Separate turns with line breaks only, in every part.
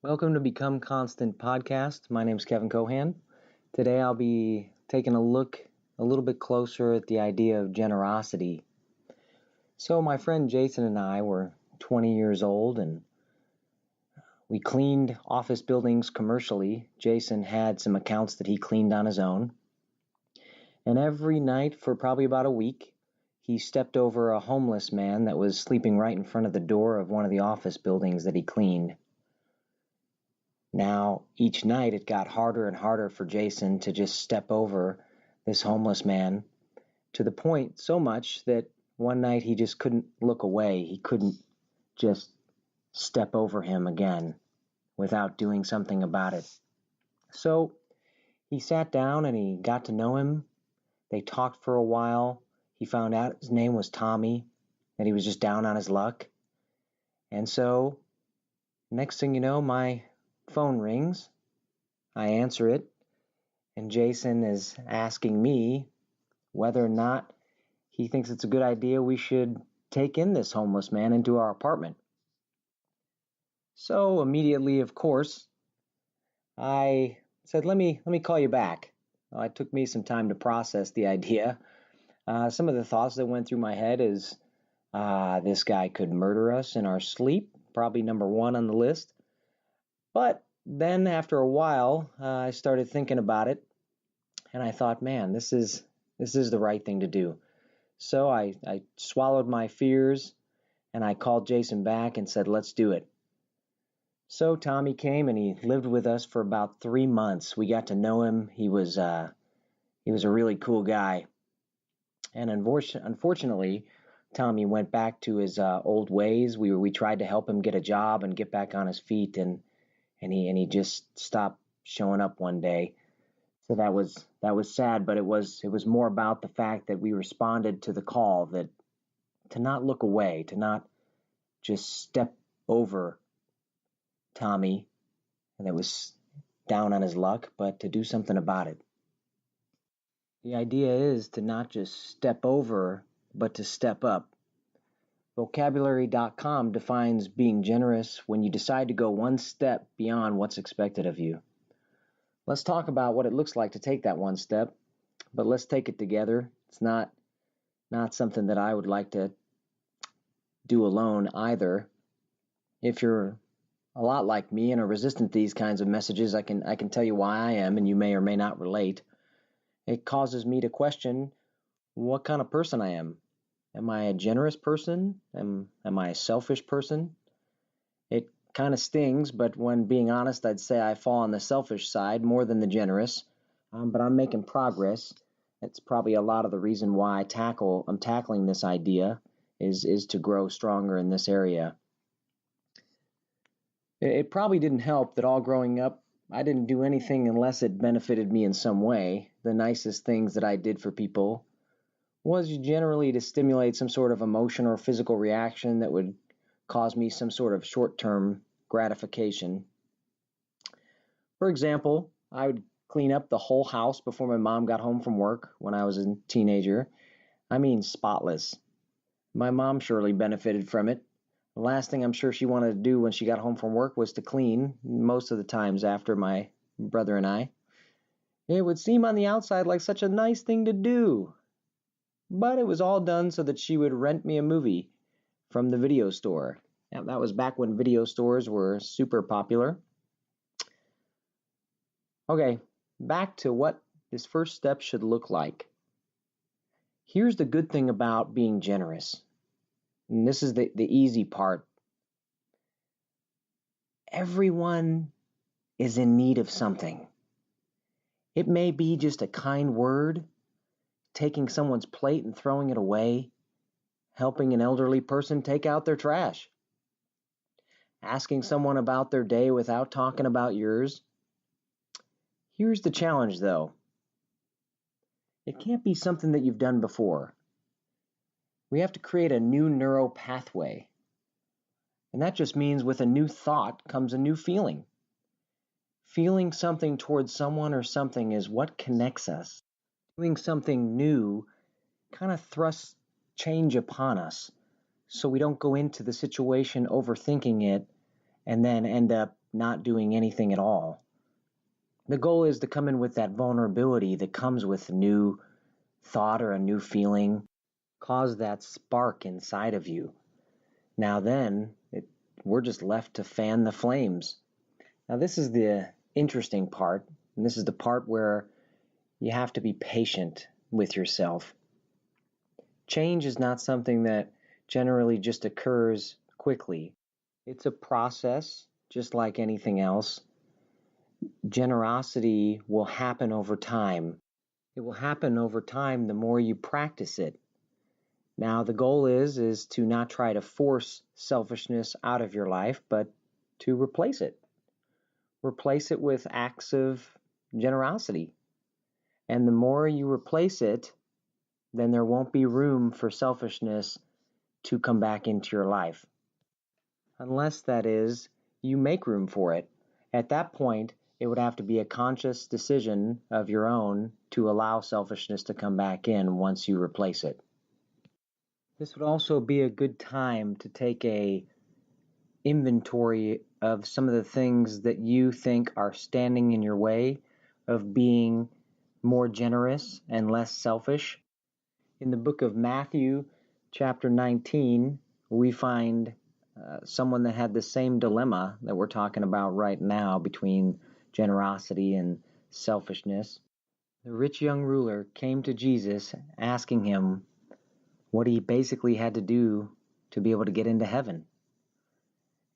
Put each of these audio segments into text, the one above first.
Welcome to Become Constant Podcast. My name is Kevin Cohan. Today I'll be taking a look a little bit closer at the idea of generosity. So my friend Jason and I were 20 years old and we cleaned office buildings commercially. Jason had some accounts that he cleaned on his own. And every night for probably about a week, he stepped over a homeless man that was sleeping right in front of the door of one of the office buildings that he cleaned. Now, each night it got harder and harder for Jason to just step over this homeless man, to the point so much that one night he just couldn't look away. He couldn't just step over him again without doing something about it. So he sat down and he got to know him. They talked for a while. He found out his name was Tommy, that he was just down on his luck. And so, next thing you know, my phone rings. I answer it, and Jason is asking me whether or not he thinks it's a good idea we should take in this homeless man into our apartment. So immediately, of course, I said, let me call you back. Well, it took me some time to process the idea. Some of the thoughts that went through my head is this guy could murder us in our sleep, probably number one on the list. But then after a while, I started thinking about it, and I thought, man, this is the right thing to do. So I swallowed my fears, and I called Jason back and said, let's do it. So Tommy came, and he lived with us for about 3 months. We got to know him. He was a really cool guy. And unfortunately, Tommy went back to his old ways. We tried to help him get a job and get back on his feet, and he just stopped showing up one day. So that was sad, but it was more about the fact that we responded to the call, that to not look away, to not just step over Tommy that was down on his luck, but to do something about it. The idea is to not just step over, but to step up. Vocabulary.com defines being generous when you decide to go one step beyond what's expected of you. Let's talk about what it looks like to take that one step, but let's take it together. It's not something that I would like to do alone either. If you're a lot like me and are resistant to these kinds of messages, I can tell you why I am, and you may or may not relate. It causes me to question what kind of person I am. Am I a generous person? Am I a selfish person? It kind of stings, but when being honest, I'd say I fall on the selfish side more than the generous. But I'm making progress. That's probably a lot of the reason why I'm tackling this idea is to grow stronger in this area. It probably didn't help that all growing up, I didn't do anything unless it benefited me in some way. The nicest things that I did for people was generally to stimulate some sort of emotion or physical reaction that would cause me some sort of short-term gratification. For example, I would clean up the whole house before my mom got home from work when I was a teenager. I mean spotless. My mom surely benefited from it. The last thing I'm sure she wanted to do when she got home from work was to clean, most of the times after my brother and I. It would seem on the outside like such a nice thing to do. But it was all done so that she would rent me a movie from the video store. Now, that was back when video stores were super popular. Okay, back to what this first step should look like. Here's the good thing about being generous. And this is the easy part. Everyone is in need of something. It may be just a kind word, taking someone's plate and throwing it away, helping an elderly person take out their trash, asking someone about their day without talking about yours. Here's the challenge, though. It can't be something that you've done before. We have to create a new neural pathway. And that just means with a new thought comes a new feeling. Feeling something towards someone or something is what connects us. Doing something new kind of thrusts change upon us, so we don't go into the situation overthinking it and then end up not doing anything at all. The goal is to come in with that vulnerability that comes with a new thought or a new feeling, cause that spark inside of you. Now then, we're just left to fan the flames. Now this is the interesting part, and this is the part where you have to be patient with yourself. Change is not something that generally just occurs quickly. It's a process, just like anything else. Generosity will happen over time. It will happen over time the more you practice it. Now, the goal is to not try to force selfishness out of your life, but to replace it. Replace it with acts of generosity. And the more you replace it, then there won't be room for selfishness to come back into your life. Unless, that is, you make room for it. At that point, it would have to be a conscious decision of your own to allow selfishness to come back in once you replace it. This would also be a good time to take a inventory of some of the things that you think are standing in your way of being more generous and less selfish. In the book of Matthew, chapter 19, we find someone that had the same dilemma that we're talking about right now between generosity and selfishness. The rich young ruler came to Jesus asking him what he basically had to do to be able to get into heaven.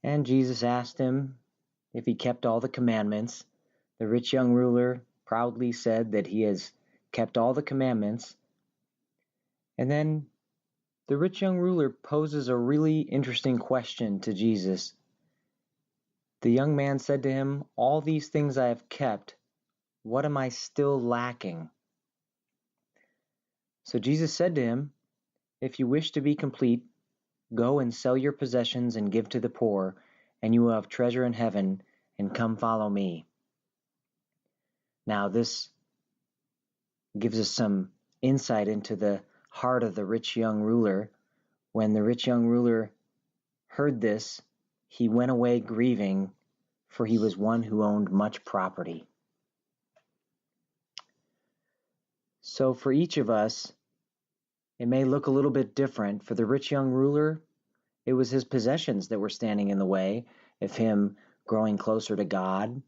And Jesus asked him if he kept all the commandments. The rich young ruler proudly said that he has kept all the commandments. And then the rich young ruler poses a really interesting question to Jesus. The young man said to him, "All these things I have kept, what am I still lacking?" So Jesus said to him, "If you wish to be complete, go and sell your possessions and give to the poor, and you will have treasure in heaven, and come follow me." Now this gives us some insight into the heart of the rich young ruler. When the rich young ruler heard this, he went away grieving, for he was one who owned much property. So for each of us, it may look a little bit different. For the rich young ruler, it was his possessions that were standing in the way of him growing closer to God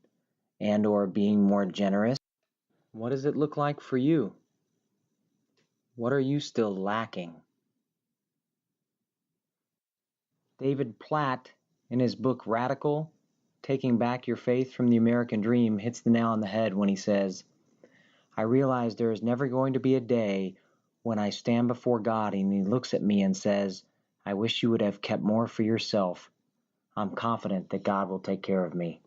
and or being more generous. What does it look like for you? What are you still lacking? David Platt, in his book Radical, Taking Back Your Faith from the American Dream, hits the nail on the head when he says, "I realize there is never going to be a day when I stand before God and he looks at me and says, 'I wish you would have kept more for yourself.' I'm confident that God will take care of me."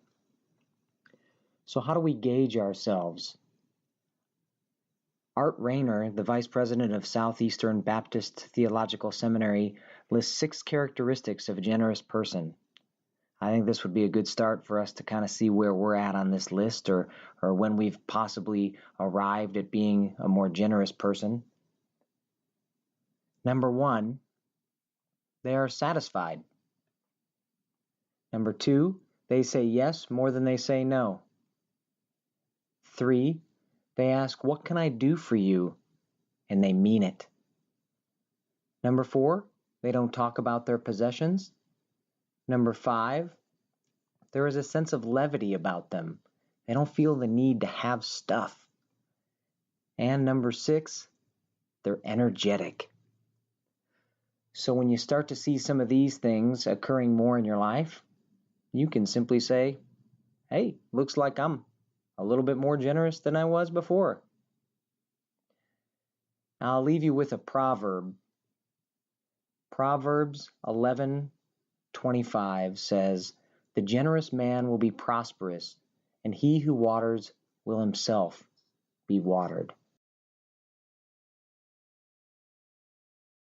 So how do we gauge ourselves? Art Rayner, the vice president of Southeastern Baptist Theological Seminary, lists 6 characteristics of a generous person. I think this would be a good start for us to kind of see where we're at on this list, or when we've possibly arrived at being a more generous person. Number 1, they are satisfied. Number 2, they say yes more than they say no. 3, they ask, "What can I do for you?" and they mean it. Number 4, they don't talk about their possessions. Number 5, there is a sense of levity about them. They don't feel the need to have stuff. And number 6, they're energetic. So when you start to see some of these things occurring more in your life, you can simply say, "Hey, looks like I'm a little bit more generous than I was before." Now I'll leave you with a proverb. Proverbs 11:25 says, "The generous man will be prosperous, and he who waters will himself be watered."